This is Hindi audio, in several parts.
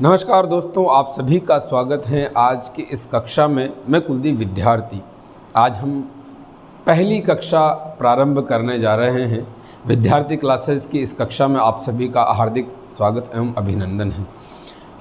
नमस्कार दोस्तों, आप सभी का स्वागत है आज की इस कक्षा में। मैं कुलदीप विद्यार्थी। आज हम पहली कक्षा प्रारंभ करने जा रहे हैं। विद्यार्थी क्लासेस की इस कक्षा में आप सभी का हार्दिक स्वागत एवं अभिनंदन है।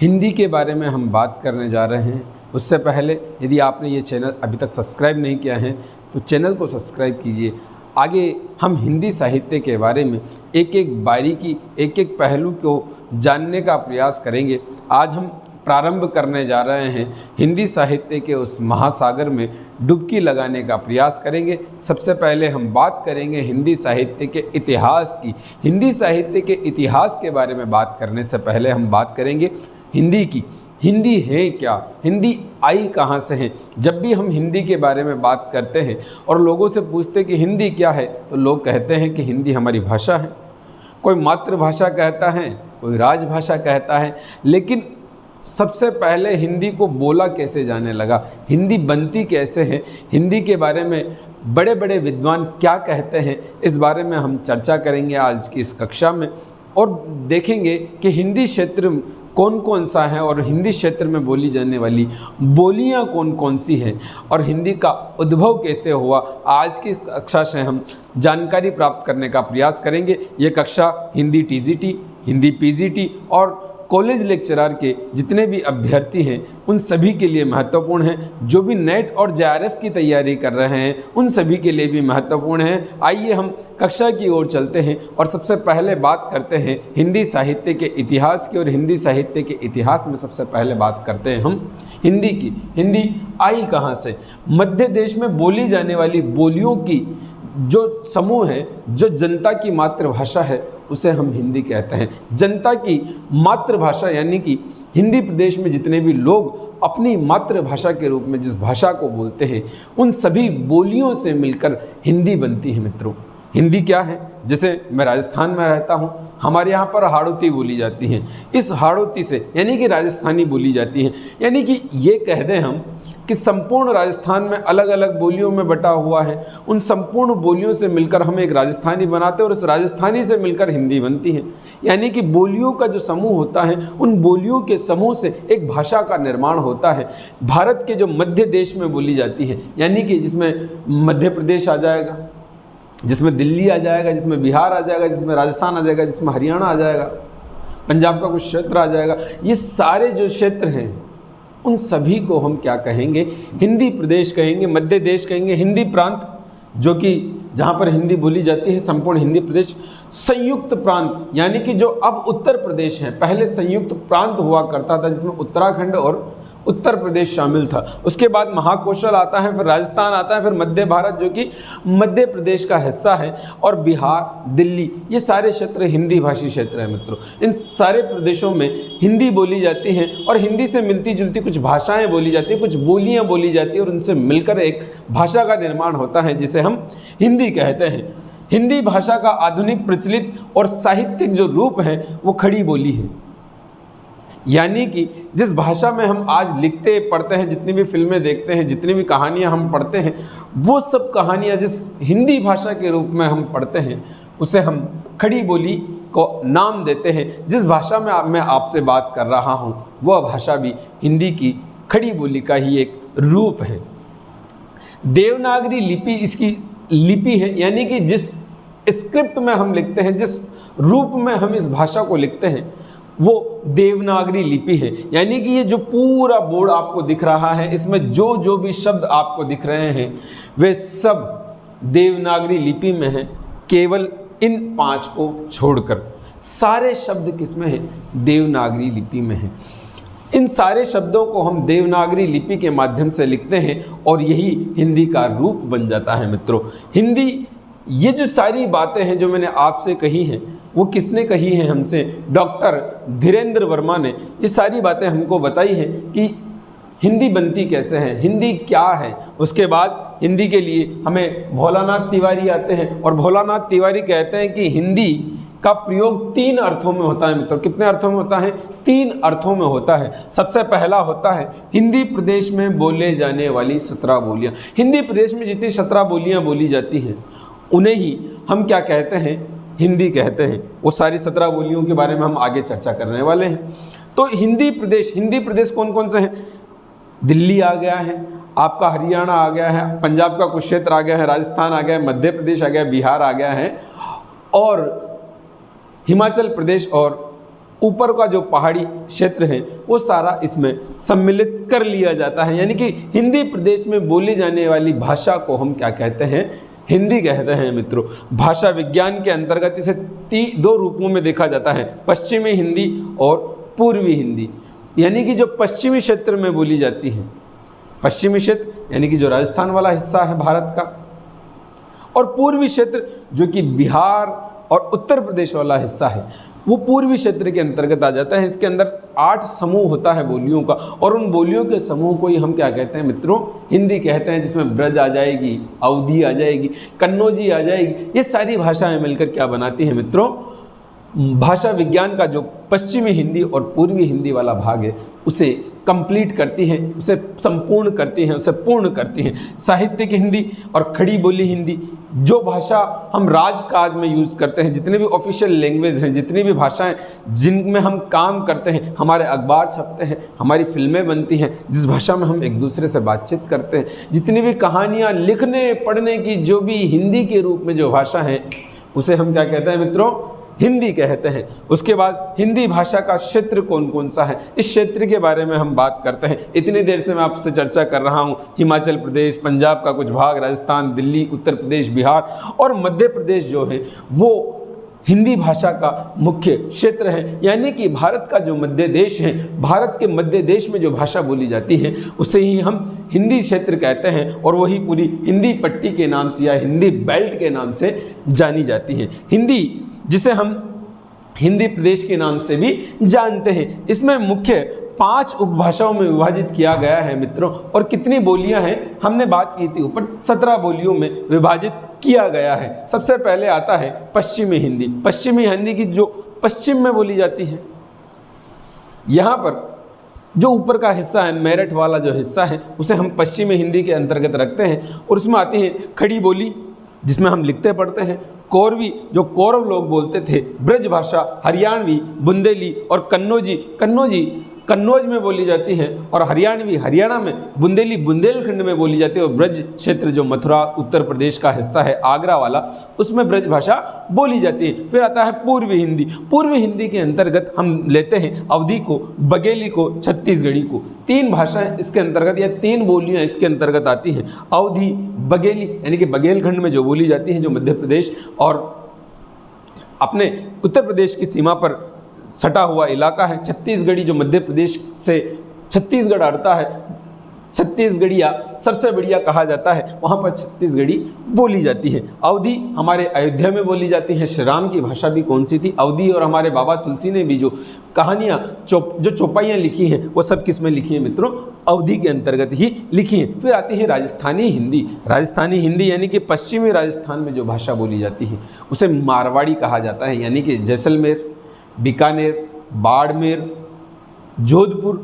हिंदी के बारे में हम बात करने जा रहे हैं। उससे पहले यदि आपने ये चैनल अभी तक सब्सक्राइब नहीं किया है तो चैनल को सब्सक्राइब कीजिए। आगे हम हिंदी साहित्य के बारे में एक एक बारीकी, एक एक पहलू को जानने का प्रयास करेंगे। आज हम प्रारंभ करने जा रहे हैं हिंदी साहित्य के उस महासागर में डुबकी लगाने का प्रयास करेंगे। सबसे पहले हम बात करेंगे हिंदी साहित्य के इतिहास की। हिंदी साहित्य के इतिहास के बारे में बात करने से पहले हम बात करेंगे हिंदी की। हिंदी है क्या, हिंदी आई कहाँ से है। जब भी हम हिंदी के बारे में बात करते हैं और लोगों से पूछते हैं कि हिंदी क्या है, तो लोग कहते हैं कि हिंदी हमारी भाषा है। कोई मातृभाषा कहता है, कोई राजभाषा कहता है, लेकिन सबसे पहले हिंदी को बोला कैसे जाने लगा, हिंदी बनती कैसे है, हिंदी के बारे में बड़े बड़े विद्वान क्या कहते हैं, इस बारे में हम चर्चा करेंगे आज की इस कक्षा में। और देखेंगे कि हिंदी क्षेत्र कौन कौन सा है और हिंदी क्षेत्र में बोली जाने वाली बोलियां कौन कौन सी हैं और हिंदी का उद्भव कैसे हुआ। आज की कक्षा से हम जानकारी प्राप्त करने का प्रयास करेंगे। ये कक्षा हिंदी टीजीटी, हिंदी पीजीटी और कॉलेज लेक्चरर के जितने भी अभ्यर्थी हैं उन सभी के लिए महत्वपूर्ण है। जो भी नेट और जेआरएफ की तैयारी कर रहे हैं उन सभी के लिए भी महत्वपूर्ण है। आइए हम कक्षा की ओर चलते हैं और सबसे पहले बात करते हैं हिंदी साहित्य के इतिहास की। और हिंदी साहित्य के इतिहास में सबसे पहले बात करते हैं हम हिंदी की। हिंदी आई कहाँ से। मध्य देश में बोली जाने वाली बोलियों की जो समूह है, जो जनता की मातृभाषा है, उसे हम हिंदी कहते हैं। जनता की मातृभाषा यानी कि हिंदी प्रदेश में जितने भी लोग अपनी मातृभाषा के रूप में जिस भाषा को बोलते हैं उन सभी बोलियों से मिलकर हिंदी बनती है। मित्रों, हिंदी क्या है। जैसे मैं राजस्थान में रहता हूँ, हमारे यहाँ पर हाड़ौती बोली जाती है। इस हाड़ौती से यानी कि राजस्थानी बोली जाती है। यानी कि ये कह दें हम कि संपूर्ण राजस्थान में अलग अलग बोलियों में बटा हुआ है। उन संपूर्ण बोलियों से मिलकर हम एक राजस्थानी बनाते हैं और उस राजस्थानी से मिलकर हिंदी बनती है। यानी कि बोलियों का जो समूह होता है उन बोलियों के समूह से एक भाषा का निर्माण होता है। भारत के जो मध्य देश में बोली जाती है, यानी कि जिसमें मध्य प्रदेश आ जाएगा, जिसमें दिल्ली आ जाएगा, जिसमें बिहार आ जाएगा, जिसमें राजस्थान आ जाएगा, जिसमें हरियाणा आ जाएगा, पंजाब का कुछ क्षेत्र आ जाएगा, ये सारे जो क्षेत्र हैं उन सभी को हम क्या कहेंगे, हिंदी प्रदेश कहेंगे, मध्य देश कहेंगे, हिंदी प्रांत, जो कि जहाँ पर हिंदी बोली जाती है, संपूर्ण हिंदी प्रदेश। संयुक्त प्रांत यानी कि जो अब उत्तर प्रदेश है, पहले संयुक्त प्रांत हुआ करता था जिसमें उत्तराखंड और उत्तर प्रदेश शामिल था। उसके बाद महाकौशल आता है, फिर राजस्थान आता है, फिर मध्य भारत जो कि मध्य प्रदेश का हिस्सा है, और बिहार, दिल्ली, ये सारे क्षेत्र हिंदी भाषी क्षेत्र है। मित्रों, इन सारे प्रदेशों में हिंदी बोली जाती है और हिंदी से मिलती जुलती कुछ भाषाएं बोली जाती है, कुछ बोलियां बोली जाती है और उनसे मिलकर एक भाषा का निर्माण होता है जिसे हम हिंदी कहते हैं। हिंदी भाषा का आधुनिक प्रचलित और साहित्यिक जो रूप है वो खड़ी बोली है। यानी कि जिस भाषा में हम आज लिखते पढ़ते हैं, जितनी भी फिल्में देखते हैं, जितनी भी कहानियां हम पढ़ते हैं, वो सब कहानियां जिस हिंदी भाषा के रूप में हम पढ़ते हैं उसे हम खड़ी बोली को नाम देते हैं। जिस भाषा में मैं आपसे बात कर रहा हूं वह भाषा भी हिंदी की खड़ी बोली का ही एक रूप है। देवनागरी लिपि इसकी लिपि है, यानी कि जिस स्क्रिप्ट में हम लिखते हैं, जिस रूप में हम इस भाषा को लिखते हैं वो देवनागरी लिपि है। यानी कि ये जो पूरा बोर्ड आपको दिख रहा है, इसमें जो जो भी शब्द आपको दिख रहे हैं वे सब देवनागरी लिपि में हैं, केवल इन 5 को छोड़कर सारे शब्द किसमें हैं, देवनागरी लिपि में हैं। इन सारे शब्दों को हम देवनागरी लिपि के माध्यम से लिखते हैं और यही हिंदी का रूप बन जाता है। मित्रों, हिंदी, ये जो सारी बातें हैं जो मैंने आपसे कही हैं वो किसने कही है हमसे, डॉक्टर धीरेन्द्र वर्मा ने ये सारी बातें हमको बताई हैं कि हिंदी बनती कैसे है, हिंदी क्या है। उसके बाद हिंदी के लिए हमें भोलानाथ तिवारी आते हैं और भोलानाथ तिवारी कहते हैं कि हिंदी का प्रयोग 3 अर्थों में होता है। मित्रों, कितने अर्थों में होता है, 3 अर्थों में होता है। सबसे पहला होता है हिंदी प्रदेश में बोले जाने वाली 17 बोलियाँ। हिंदी प्रदेश में जितनी 17 बोलियाँ बोली जाती हैं उन्हें ही हम क्या कहते हैं, हिंदी कहते हैं। वो सारी 17 बोलियों के बारे में हम आगे चर्चा करने वाले हैं। तो हिंदी प्रदेश कौन कौन से हैं? दिल्ली आ गया है, आपका हरियाणा आ गया है, पंजाब का कुछ क्षेत्र आ गया है, राजस्थान आ गया है, मध्य प्रदेश आ गया है, बिहार आ गया है, और हिमाचल प्रदेश और ऊपर का जो पहाड़ी क्षेत्र है वो सारा इसमें सम्मिलित कर लिया जाता है। यानी कि हिंदी प्रदेश में बोली जाने वाली भाषा को हम क्या कहते हैं? हिंदी कहते हैं मित्रों। भाषा विज्ञान के अंतर्गत इसे दो रूपों में देखा जाता है, पश्चिमी हिंदी और पूर्वी हिंदी। यानी कि जो पश्चिमी क्षेत्र में बोली जाती है, पश्चिमी क्षेत्र यानी कि जो राजस्थान वाला हिस्सा है भारत का, और पूर्वी क्षेत्र जो कि बिहार और उत्तर प्रदेश वाला हिस्सा है, वो पूर्वी क्षेत्र के अंतर्गत आ जाता है। इसके अंदर 8 समूह होता है बोलियों का, और उन बोलियों के समूह को ही हम क्या कहते हैं मित्रों? हिंदी कहते हैं, जिसमें ब्रज आ जाएगी, अवधी आ जाएगी, कन्नौजी आ जाएगी। ये सारी भाषाएं मिलकर क्या बनाती हैं मित्रों? भाषा विज्ञान का जो पश्चिमी हिंदी और पूर्वी हिंदी वाला भाग है उसे कंप्लीट करती हैं, उसे संपूर्ण करती हैं, उसे पूर्ण करती हैं। साहित्यिक हिंदी और खड़ी बोली हिंदी, जो भाषा हम राजकाज में यूज़ करते हैं, जितने भी ऑफिशियल लैंग्वेज हैं, जितनी भी भाषाएं जिनमें हम काम करते हैं, हमारे अखबार छपते हैं, हमारी फिल्में बनती हैं, जिस भाषा में हम एक दूसरे से बातचीत करते हैं, जितनी भी कहानियाँ लिखने पढ़ने की जो भी हिंदी के रूप में जो भाषा है उसे हम क्या कहते हैं मित्रों? हिंदी कहते हैं। उसके बाद हिंदी भाषा का क्षेत्र कौन कौन सा है, इस क्षेत्र के बारे में हम बात करते हैं। इतनी देर से मैं आपसे चर्चा कर रहा हूँ हिमाचल प्रदेश, पंजाब का कुछ भाग, राजस्थान, दिल्ली, उत्तर प्रदेश, बिहार और मध्य प्रदेश जो है वो हिंदी भाषा का मुख्य क्षेत्र है। यानी कि भारत का जो मध्य देश है, भारत के मध्य देश में जो भाषा बोली जाती है उसे ही हम हिंदी क्षेत्र कहते हैं, और वही पूरी हिंदी पट्टी के नाम से या हिंदी बेल्ट के नाम से जानी जाती है। हिंदी, जिसे हम हिंदी प्रदेश के नाम से भी जानते हैं, इसमें मुख्य 5 उपभाषाओं में विभाजित किया गया है मित्रों। और कितनी बोलियां हैं? हमने बात की थी ऊपर, 17 बोलियों में विभाजित किया गया है। सबसे पहले आता है पश्चिमी हिंदी। पश्चिमी हिंदी की जो पश्चिम में बोली जाती है, यहाँ पर जो ऊपर का हिस्सा है, मेरठ वाला जो हिस्सा है, उसे हम पश्चिमी हिंदी के अंतर्गत रखते हैं। और उसमें आती है खड़ी बोली, जिसमें हम लिखते पढ़ते हैं, कौरवी जो कौरव लोग बोलते थे, ब्रज भाषा, हरियाणवी, बुंदेली और कन्नौजी कन्नौज में बोली जाती है, और हरियाणवी हरियाणा में, बुंदेली बुंदेलखंड में बोली जाती है, और ब्रज क्षेत्र जो मथुरा उत्तर प्रदेश का हिस्सा है, आगरा वाला, उसमें ब्रज भाषा बोली जाती है। फिर आता है पूर्वी हिंदी। पूर्वी हिंदी के अंतर्गत हम लेते हैं अवधी को, बघेली को, छत्तीसगढ़ी को। 3 भाषाएं इसके अंतर्गत या 3 बोलियां इसके अंतर्गत आती हैं। अवधी, बघेली यानी कि बघेलखंड में जो बोली जाती है, जो मध्य प्रदेश और अपने उत्तर प्रदेश की सीमा पर सटा हुआ इलाका है। छत्तीसगढ़ी जो मध्य प्रदेश से छत्तीसगढ़ अड़ता है, छत्तीसगढ़िया सबसे बढ़िया कहा जाता है, वहाँ पर छत्तीसगढ़ी बोली जाती है। अवधी हमारे अयोध्या में बोली जाती है। श्री राम की भाषा भी कौन सी थी? अवधी। और हमारे बाबा तुलसी ने भी जो कहानियाँ जो चौपाइयाँ लिखी हैं वो सब किस में लिखी हैं मित्रों? अवधी के अंतर्गत ही लिखी हैं। फिर आती है राजस्थानी हिंदी। राजस्थानी हिंदी यानी कि पश्चिमी राजस्थान में जो भाषा बोली जाती है उसे मारवाड़ी कहा जाता है। यानी कि जैसलमेर, बीकानेर, बाड़मेर, जोधपुर,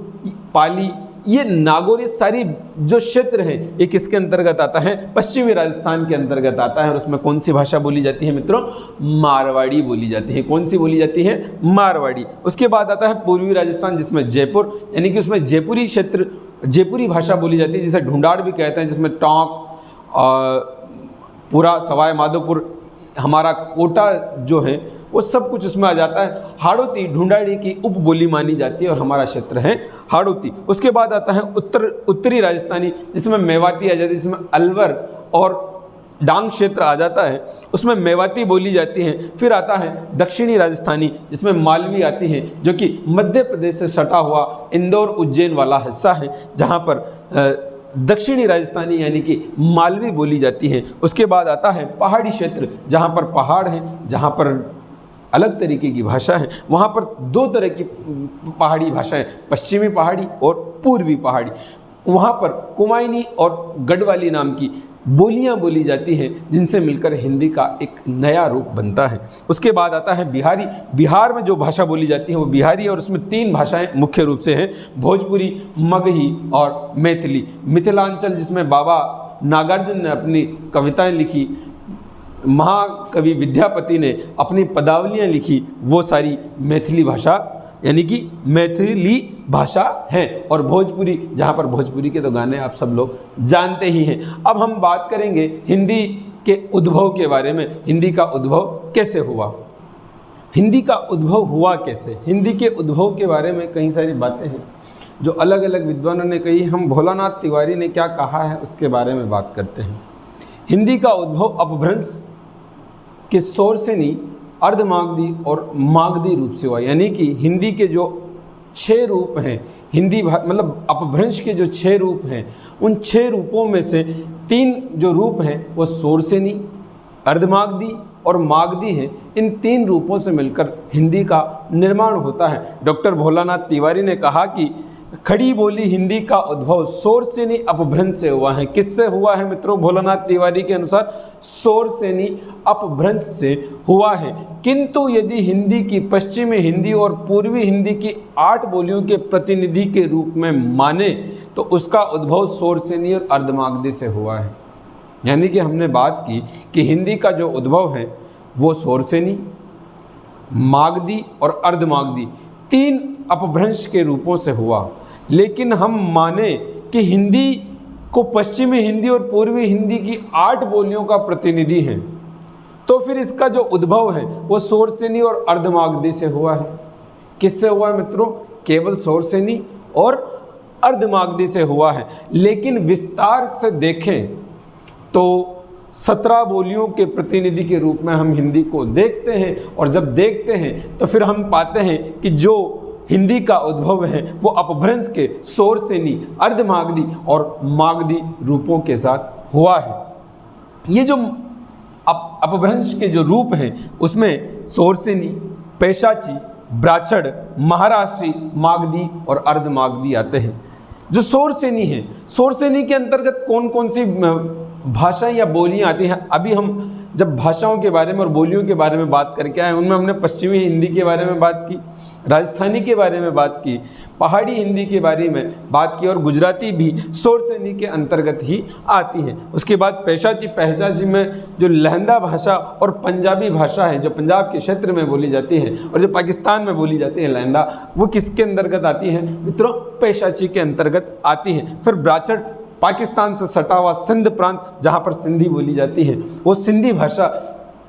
पाली, ये नागौर, सारी जो क्षेत्र हैं ये किसके अंतर्गत आता है? पश्चिमी राजस्थान के अंतर्गत आता है। और उसमें कौन सी भाषा बोली जाती है मित्रों? मारवाड़ी बोली जाती है। कौन सी बोली जाती है? मारवाड़ी। उसके बाद आता है पूर्वी राजस्थान, जिसमें जयपुर यानी कि उसमें जयपुरी क्षेत्र, जयपुरी भाषा बोली जाती है, जिसे ढूंढाड़ भी कहते हैं, जिसमें टोंक, पूरा सवाई माधोपुर, हमारा कोटा जो है वो सब कुछ उसमें आ जाता है। हाड़ौती ढूंढाड़ी की उप बोली मानी जाती है और हमारा क्षेत्र है हाड़ौती। उसके बाद आता है उत्तरी राजस्थानी, जिसमें मेवाती आ जाती है, जिसमें अलवर और डांग क्षेत्र आ जाता है, उसमें मेवाती बोली जाती है। फिर आता है दक्षिणी राजस्थानी, जिसमें मालवी आती है, जो कि मध्य प्रदेश से सटा हुआ इंदौर उज्जैन वाला हिस्सा है, जहाँ पर दक्षिणी राजस्थानी यानी कि मालवी बोली जाती है। उसके बाद आता है पहाड़ी क्षेत्र, जहाँ पर पहाड़ हैं, जहाँ पर अलग तरीके की भाषा है। वहाँ पर 2 तरह की पहाड़ी भाषाएं, पश्चिमी पहाड़ी और पूर्वी पहाड़ी। वहाँ पर कुमायूनी और गढ़वाली नाम की बोलियां बोली जाती हैं, जिनसे मिलकर हिंदी का एक नया रूप बनता है। उसके बाद आता है बिहारी। बिहार में जो भाषा बोली जाती है वो बिहारी, और उसमें 3 भाषाएं मुख्य रूप से हैं, भोजपुरी, मगही और मैथिली। मिथिलांचल, जिसमें बाबा नागार्जुन ने अपनी कविताएं लिखी, महाकवि विद्यापति ने अपनी पदावलियाँ लिखी, वो सारी मैथिली भाषा यानी कि मैथिली भाषा है, और भोजपुरी, जहाँ पर भोजपुरी के तो गाने आप सब लोग जानते ही हैं। अब हम बात करेंगे हिंदी के उद्भव के बारे में। हिंदी का उद्भव कैसे हुआ? हिंदी का उद्भव हुआ कैसे? हिंदी के उद्भव के बारे में कई सारी बातें हैं जो अलग अलग विद्वानों ने कही। हम भोलानाथ तिवारी ने क्या कहा है उसके बारे में बात करते हैं। हिंदी का उद्भव अपभ्रंश के शोर से नहीं, अर्धमागधी और मागधी रूप से हुआ। यानी कि हिंदी के जो 6 रूप हैं, हिंदी मतलब अपभ्रंश के जो 6 रूप हैं, उन 6 रूपों में से 3 जो रूप हैं वो शोरसेनी, अर्धमागधी और मागधी हैं। इन 3 रूपों से मिलकर हिंदी का निर्माण होता है। डॉक्टर भोलानाथ तिवारी ने कहा कि खड़ी बोली हिंदी का उद्भव शोरसेनी अपभ्रंश से हुआ है। किससे हुआ है मित्रों? भोलानाथ तिवारी के अनुसार शोरसेनी अपभ्रंश से हुआ है। किंतु यदि हिंदी की पश्चिमी हिंदी और पूर्वी हिंदी की 8 बोलियों के प्रतिनिधि के रूप में माने तो उसका उद्भव शोरसेनी और अर्धमागधी से हुआ है। यानी कि हमने बात की कि हिंदी का जो उद्भव है वो शोरसेनी, मागधी और अर्धमागधी 3 अपभ्रंश के रूपों से हुआ। लेकिन हम माने कि हिंदी को पश्चिमी हिंदी और पूर्वी हिंदी की 8 बोलियों का प्रतिनिधि है, तो फिर इसका जो उद्भव है वो शोरसेनी और अर्धमागधी से हुआ है। किससे हुआ है मित्रों? केवल शोरसेनी और अर्धमागधी से हुआ है। लेकिन विस्तार से देखें तो 17 बोलियों के प्रतिनिधि के रूप में हम हिंदी को देखते हैं, और जब देखते हैं तो फिर हम पाते हैं कि जो हिंदी का उद्भव है वो अपभ्रंश के शोरसेनी, अर्धमागधी और मागधी रूपों के साथ हुआ है। ये जो अपभ्रंश के जो रूप हैं उसमें शोरसेनी, पैशाची, ब्राह्मण, महाराष्ट्री, मागधी और अर्धमागधी आते हैं। जो शोरसेनी है, शोरसेनी के अंतर्गत कौन कौन सी भाषाएं या बोलियां आती हैं? अभी हम जब भाषाओं के बारे में और बोलियों के बारे में बात करके आए, उनमें हमने पश्चिमी हिंदी के बारे में बात की, राजस्थानी के बारे में बात की, पहाड़ी हिंदी के बारे में बात की, और गुजराती भी शोरसेनी के अंतर्गत ही आती है। उसके बाद पैशाची में जो लहंदा भाषा और पंजाबी भाषा है, जो पंजाब के क्षेत्र में बोली जाती है और जो पाकिस्तान में बोली जाती है लहंदा, वो किसके अंतर्गत आती है मित्रों? पैशाची के अंतर्गत आती है। फिर ब्राह्मण, पाकिस्तान से सटा हुआ सिंध प्रांत जहाँ पर सिंधी बोली जाती है, वो सिंधी भाषा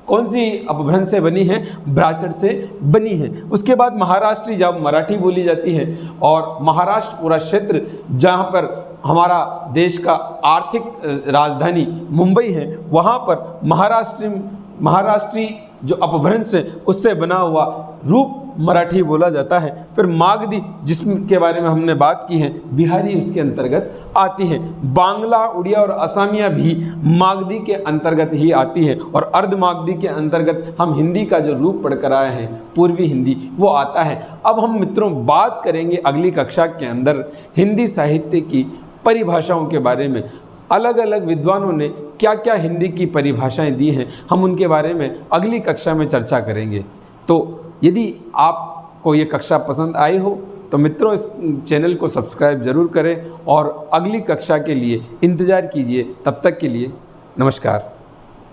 कौन सी अपभ्रंश से बनी है? ब्राह्मण से बनी है। उसके बाद महाराष्ट्री, जहाँ मराठी बोली जाती है, और महाराष्ट्र पूरा क्षेत्र जहाँ पर हमारा देश का आर्थिक राजधानी मुंबई है, वहाँ पर महाराष्ट्री जो अपभ्रंश है उससे बना हुआ रूप मराठी बोला जाता है। फिर मागधी, जिसके बारे में हमने बात की है, बिहारी उसके अंतर्गत आती है। बांग्ला, उड़िया और असमिया भी मागधी के अंतर्गत ही आती है, और अर्धमागधी के अंतर्गत हम हिंदी का जो रूप पढ़कर आए हैं पूर्वी हिंदी, वो आता है। अब हम मित्रों बात करेंगे अगली कक्षा के अंदर हिंदी साहित्य की परिभाषाओं के बारे में। अलग अलग विद्वानों ने क्या क्या हिंदी की परिभाषाएं दी हैं, हम उनके बारे में अगली कक्षा में चर्चा करेंगे। तो यदि आपको ये कक्षा पसंद आई हो तो मित्रों इस चैनल को सब्सक्राइब ज़रूर करें और अगली कक्षा के लिए इंतज़ार कीजिए। तब तक के लिए नमस्कार।